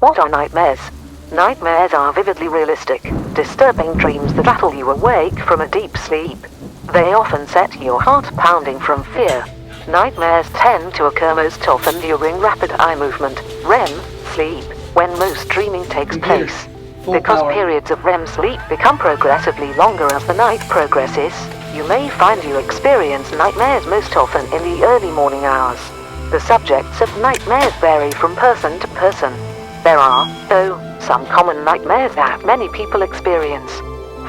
What are nightmares? Nightmares are vividly realistic, disturbing dreams that rattle you awake from a deep sleep. They often set your heart pounding from fear. Nightmares tend to occur most often during rapid eye movement, REM sleep, when most dreaming takes place. Because periods of REM sleep become progressively longer as the night progresses, you may find you experience nightmares most often in the early morning hours. The subjects of nightmares vary from person to person. There are, though, some common nightmares that many people experience.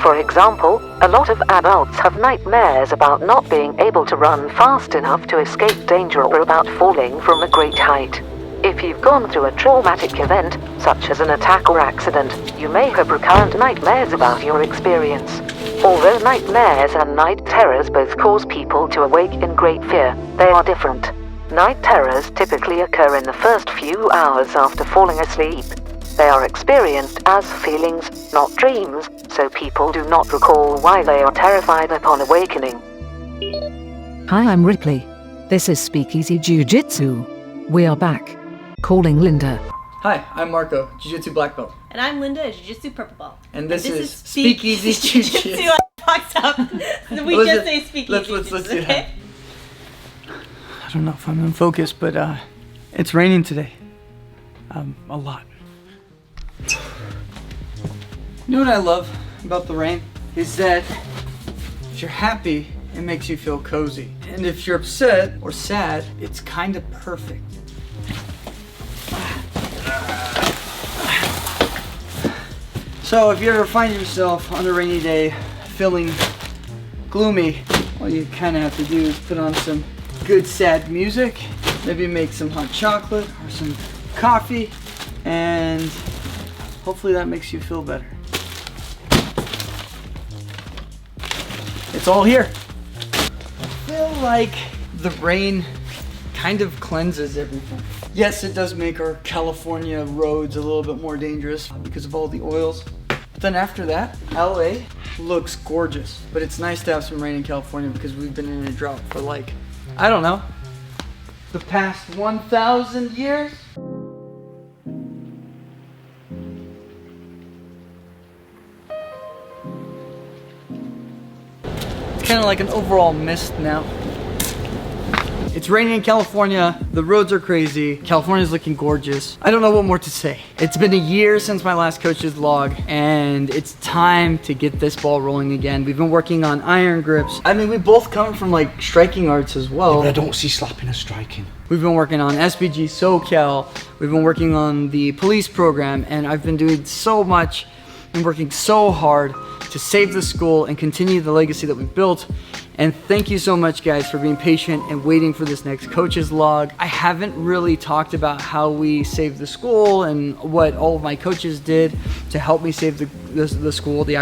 For example, a lot of adults have nightmares about not being able to run fast enough to escape danger or about falling from a great height. If you've gone through a traumatic event, such as an attack or accident, you may have recurrent nightmares about your experience. Although nightmares and night terrors both cause people to awake in great fear, they are different. Night terrors typically occur in the first few hours after falling asleep. They are experienced as feelings, not dreams, so people do not recall why they are terrified upon awakening. Hi, I'm Ripley. This is Speakeasy Jiu-Jitsu. We are back. Calling Lynda. Hi, I'm Marco, Jiu-Jitsu Black Belt. And I'm Lynda, a Jiu-Jitsu Purple Belt. And this is Speakeasy Jiu-Jitsu. I fucked up. We just say Speakeasy. Let's do that. I don't know if I'm in focus, but it's raining today. A lot. You know what I love about the rain? Is that if you're happy, it makes you feel cozy. And if you're upset or sad, it's kind of perfect. So if you ever find yourself on a rainy day feeling gloomy, all you kind of have to do is put on some good sad music, maybe make some hot chocolate or some coffee, and hopefully that makes you feel better. It's all here. I feel like the rain kind of cleanses everything. Yes, it does make our California roads a little bit more dangerous because of all the oils. But then after that, LA looks gorgeous. But it's nice to have some rain in California because we've been in a drought for like, I don't know, the past 1,000 years? It's kind of like an overall mist now. It's raining in California, the roads are crazy, California's looking gorgeous. I don't know what more to say. It's been a year since my last coach's vlog, and it's time to get this ball rolling again. We've been working on iron grips. I mean, we both come from like striking arts as well. Yeah, but I don't see slapping or striking. We've been working on SBG SoCal, we've been working on the police program, and I've been doing so much and working so hard to save the school and continue the legacy that we've built. And thank you so much, guys, for being patient and waiting for this next coach's log. I haven't really talked about how we saved the school and what all of my coaches did to help me save the school, the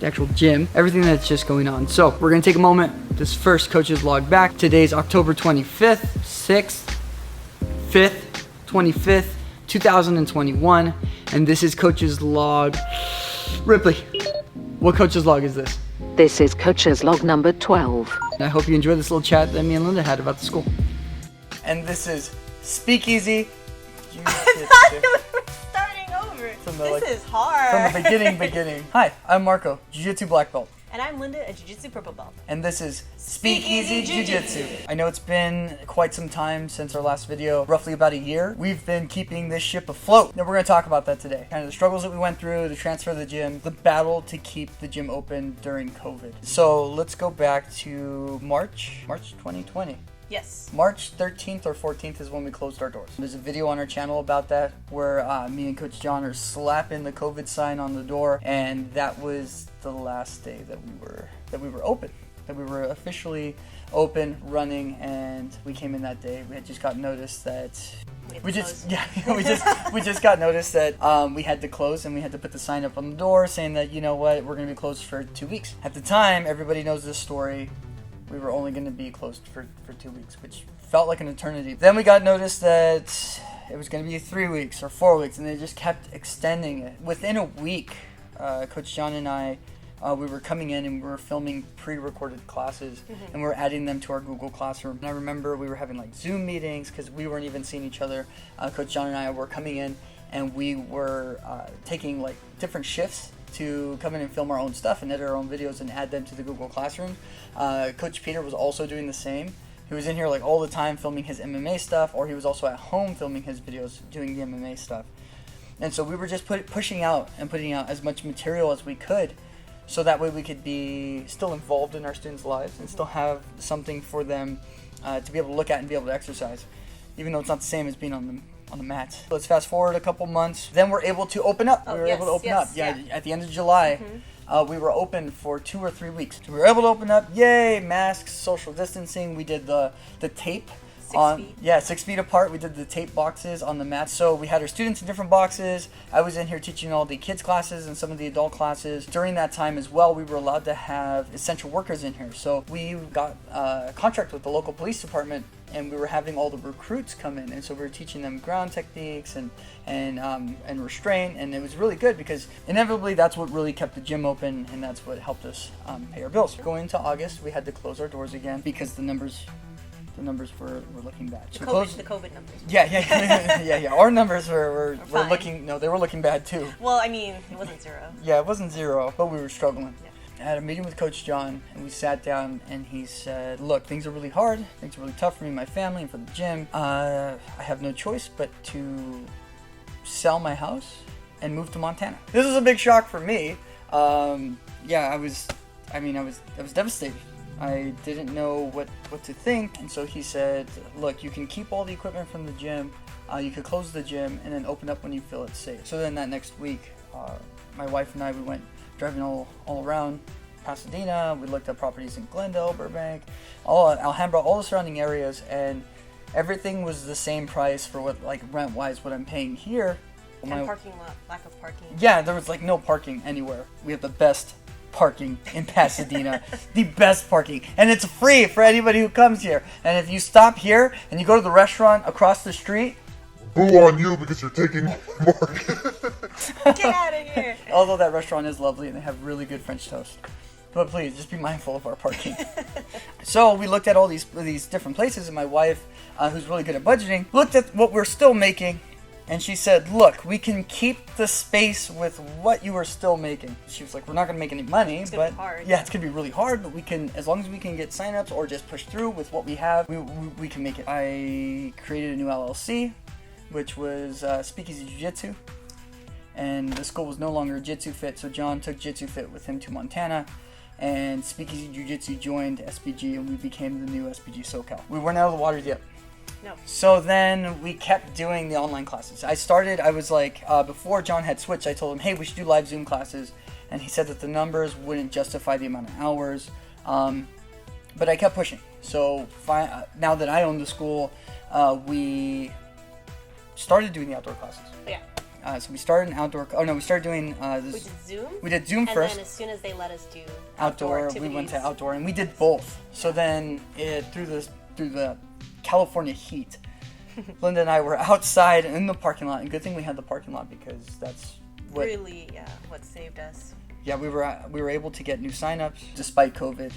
actual gym, everything that's just going on. So we're gonna take a moment, this first coach's log back. Today's October 25th, 6th, 5th, 25th, 2021, and this is coach's log. Ripley, what coach's log is this? This is Coach's Log number 12. I hope you enjoyed this little chat that me and Lynda had about the school. And this is Speakeasy. I thought we were starting over. This is hard. From the beginning. Hi, I'm Marco, Jiu-Jitsu Black Belt. And I'm Lynda, a Jiu-Jitsu Purple Belt. And this is Speakeasy Jiu-Jitsu. I know it's been quite some time since our last video, roughly about a year. We've been keeping this ship afloat. And we're going to talk about that today. Kind of the struggles that we went through, the transfer of the gym, the battle to keep the gym open during COVID. So let's go back to March 2020. Yes. March 13th or 14th is when we closed our doors. There's a video on our channel about that where me and Coach John are slapping the COVID sign on the door, and that was the last day that we were open, that we were officially open, running, and we came in that day. We had just got notice that we just got notice that we had to close, and we had to put the sign up on the door saying that, you know what, we're going to be closed for 2 weeks. At the time, everybody knows this story. We were only going to be closed for 2 weeks, which felt like an eternity. Then we got notice that it was going to be 3 weeks or 4 weeks, and they just kept extending it. Within a week, Coach John and I, we were coming in and we were filming pre-recorded classes, and we were adding them to our Google Classroom. And I remember we were having like Zoom meetings because we weren't even seeing each other. Coach John and I were coming in, and we were taking like different shifts to come in and film our own stuff and edit our own videos and add them to the Google Classroom. Coach Peter was also doing the same. He was in here like all the time filming his MMA stuff, or he was also at home filming his videos doing the MMA stuff. And so we were just pushing out and putting out as much material as we could, so that way we could be still involved in our students' lives and still have something for them to be able to look at and be able to exercise, even though it's not the same as being on the mat. Let's fast forward a couple months. Then we're able to open up. We were able to open up. Yeah, at the end of July. We were open for 2 or 3 weeks. We were able to open up. Yay! Masks, social distancing. We did the tape. 6 feet. Yeah, 6 feet apart. We did the tape boxes on the mat. So we had our students in different boxes. I was in here teaching all the kids classes and some of the adult classes. During that time as well, we were allowed to have essential workers in here. So we got a contract with the local police department, and we were having all the recruits come in, and so we were teaching them ground techniques and restraint, and it was really good because inevitably that's what really kept the gym open, and that's what helped us pay our bills. Going into August, we had to close our doors again because the numbers were looking bad. The COVID numbers. Yeah. Our numbers were looking, they were looking bad too. Well, I mean, it wasn't zero. Yeah, it wasn't zero, but we were struggling. Yeah. I had a meeting with Coach John, and we sat down, and he said, look, things are really hard. Things are really tough for me and my family and for the gym. I have no choice but to sell my house and move to Montana. This was a big shock for me. I was devastated. I didn't know what to think, and so he said, look, you can keep all the equipment from the gym, you could close the gym, and then open up when you feel it's safe. So then that next week, my wife and I, we went driving all around Pasadena. We looked at properties in Glendale, Burbank, Alhambra, all the surrounding areas, and everything was the same price for what, like, rent-wise, what I'm paying here. And parking lot, lack of parking. Yeah, there was like no parking anywhere. We have the best parking in Pasadena, the best parking, and it's free for anybody who comes here. And if you stop here and you go to the restaurant across the street, boo on you because you're taking more. Get out of here. Although that restaurant is lovely and they have really good French toast, but please just be mindful of our parking. So we looked at all these different places, and my wife, who's really good at budgeting, looked at what we're still making. And she said, look, we can keep the space with what you are still making. She was like, we're not going to make any money. It's going to be hard. Yeah, it's going to be really hard, but we can, as long as we can get signups or just push through with what we have, we can make it. I created a new LLC, which was Speakeasy Jiu-Jitsu. And the school was no longer Jitsu Fit, so John took Jitsu Fit with him to Montana. And Speakeasy Jiu-Jitsu joined SBG, and we became the new SBG SoCal. We weren't out of the water yet. No. So then we kept doing the online classes. I was like, before John had switched, I told him, hey, we should do live Zoom classes. And he said that the numbers wouldn't justify the amount of hours. But I kept pushing. So now that I own the school, we started doing the outdoor classes. Yeah. So we started an outdoor. We started doing this. We did Zoom. We did Zoom first. And then as soon as they let us do outdoor, we went to outdoor, and we did both. So then through the California heat, Lynda and I were outside in the parking lot, and good thing we had the parking lot because that's what what saved us. Yeah, we were able to get new signups despite COVID.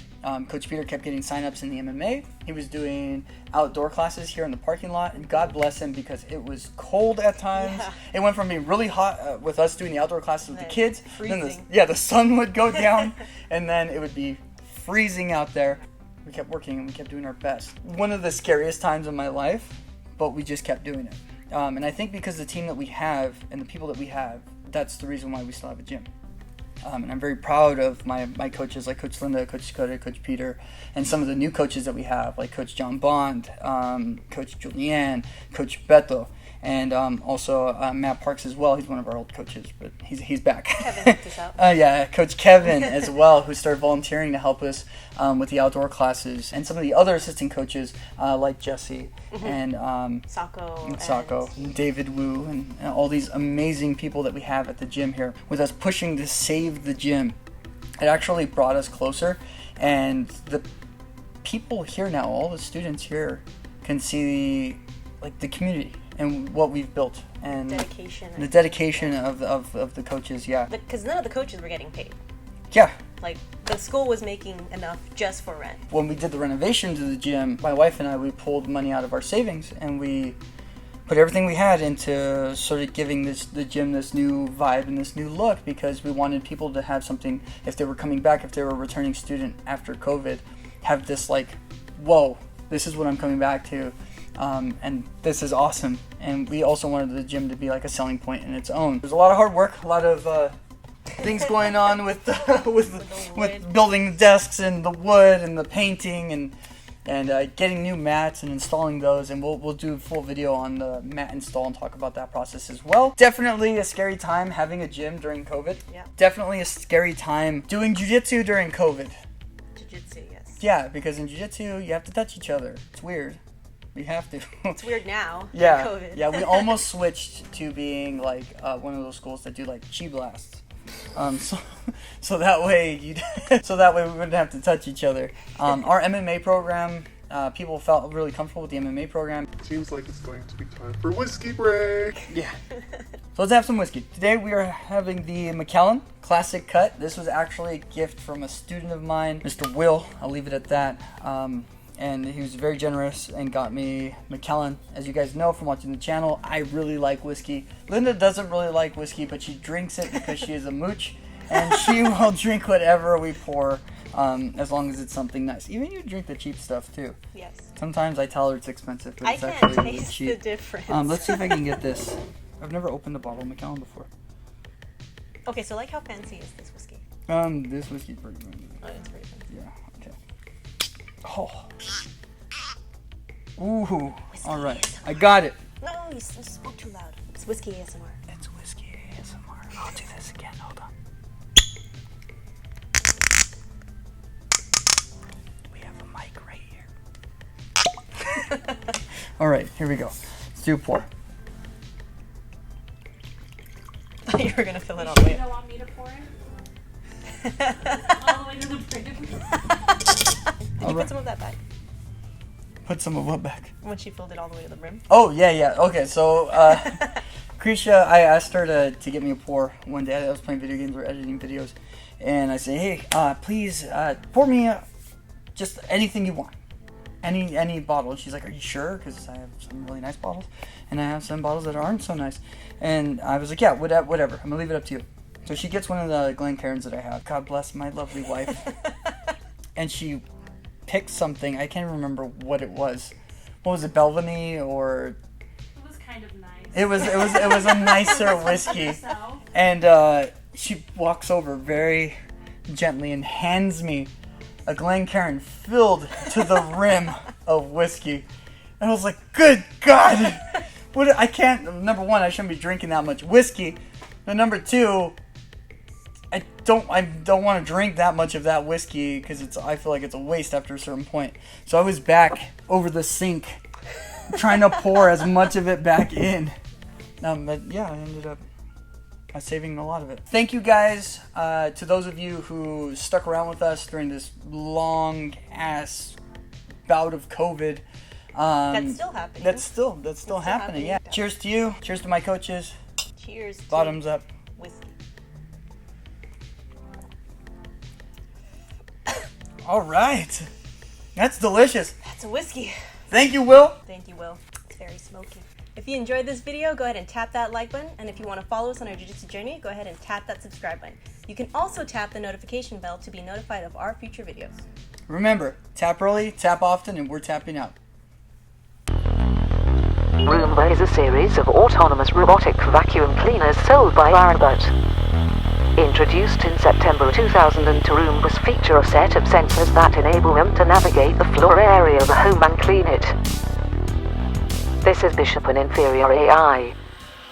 Coach Peter kept getting signups in the MMA. He was doing outdoor classes here in the parking lot, and God bless him because it was cold at times. Yeah. It went from being really hot with us doing the outdoor classes with the kids. Freezing. Then the sun would go down, and then it would be freezing out there. We kept working and we kept doing our best. One of the scariest times of my life, but we just kept doing it. And I think because the team that we have and the people that we have, that's the reason why we still have a gym. And I'm very proud of my coaches like Coach Lynda, Coach Dakota, Coach Peter, and some of the new coaches that we have like Coach John Bond, Coach Julianne, Coach Beto, and also Matt Parks as well. He's one of our old coaches, but he's back. Kevin helped us out. Yeah, Coach Kevin as well, who started volunteering to help us with the outdoor classes, and some of the other assistant coaches like Jesse and Sako, and David Wu, and all these amazing people that we have at the gym here with us pushing to save the gym. It actually brought us closer, and the people here now, all the students here, can see the community and what we've built and the dedication of the coaches. Yeah, because none of the coaches were getting paid. Yeah. Like, the school was making enough just for rent. When we did the renovation to the gym, my wife and I, we pulled money out of our savings and we put everything we had into sort of giving the gym this new vibe and this new look, because we wanted people to have something, if they were coming back, if they were a returning student after COVID, have this like, whoa, this is what I'm coming back to, and this is awesome. And we also wanted the gym to be like a selling point in its own. There's a lot of hard work, a lot of things going on with with building desks and the wood and the painting and getting new mats and installing those, and we'll do a full video on the mat install and talk about that process as well. Definitely a scary time having a gym during COVID. Yeah. Definitely a scary time doing jiu-jitsu during COVID. Jiu-jitsu, yes. Yeah, because in jiu-jitsu you have to touch each other. It's weird. We have to. It's weird now. Yeah. COVID. Yeah, we almost switched to being like one of those schools that do like chi blasts. So that way we wouldn't have to touch each other. Our MMA program, people felt really comfortable with the MMA program. Seems like it's going to be time for whiskey break. Yeah. So let's have some whiskey. Today we are having the Macallan Classic Cut. This was actually a gift from a student of mine, Mr. Will. I'll leave it at that. And he was very generous and got me Macallan. As you guys know from watching the channel, I really like whiskey. Lynda doesn't really like whiskey, but she drinks it because she is a mooch, and she will drink whatever we pour, as long as it's something nice. Even you drink the cheap stuff too. Yes. Sometimes I tell her it's expensive, but it's I actually can't really taste cheap. the difference. Let's see if I can get this. I've never opened a bottle of Macallan before. Okay, so like how fancy is this whiskey? This whiskey's pretty good. Oh, it's pretty fancy. Yeah. Okay. Oh. Ooh. All right. I got it. No, you spoke too loud. It's whiskey ASMR. It's whiskey ASMR. I'll do this again. Hold on. We have a mic right here. All right. Here we go. Let's do a pour. I thought you were gonna fill it all the way You up. don't want me to pour it? All the way to the brim. Did you All put right. some of that back? Put some of what back? When she filled it all the way to the brim? Oh, yeah. Okay, so, Krisha, I asked her to get me a pour one day. I was playing video games or editing videos. And I say, hey, please pour me just anything you want. Any bottle. And she's like, are you sure? Because I have some really nice bottles. And I have some bottles that aren't so nice. And I was like, yeah, whatever. I'm going to leave it up to you. So she gets one of the Glencairns that I have. God bless my lovely wife. And she picked something. I can't remember what it was. What was it, Belvany or? It was kind of nice. It was a nicer whiskey. So, And she walks over very gently and hands me a Glencairn filled to the rim of whiskey. And I was like, good God! I can't. Number one, I shouldn't be drinking that much whiskey. But number two, I don't want to drink that much of that whiskey because I feel like it's a waste after a certain point. So I was back over the sink trying to pour as much of it back in. But yeah, I ended up saving a lot of it. Thank you guys to those of you who stuck around with us during this long ass bout of COVID. That's still happening. That's still happening. Yeah. Cheers to you. Cheers to my coaches. Cheers. to Bottoms up. Whiskey. All right. That's delicious. That's a whiskey. Thank you, Will. Thank you, Will. It's very smoky. If you enjoyed this video, go ahead and tap that like button. And if you want to follow us on our jiu-jitsu journey, go ahead and tap that subscribe button. You can also tap the notification bell to be notified of our future videos. Remember, tap early, tap often, and we're tapping out. Roomba is a series of autonomous robotic vacuum cleaners sold by Arabut. Introduced in September 2002, Roombas feature a set of sensors that enable them to navigate the floor area of a home and clean it. This is Bishop, an inferior AI.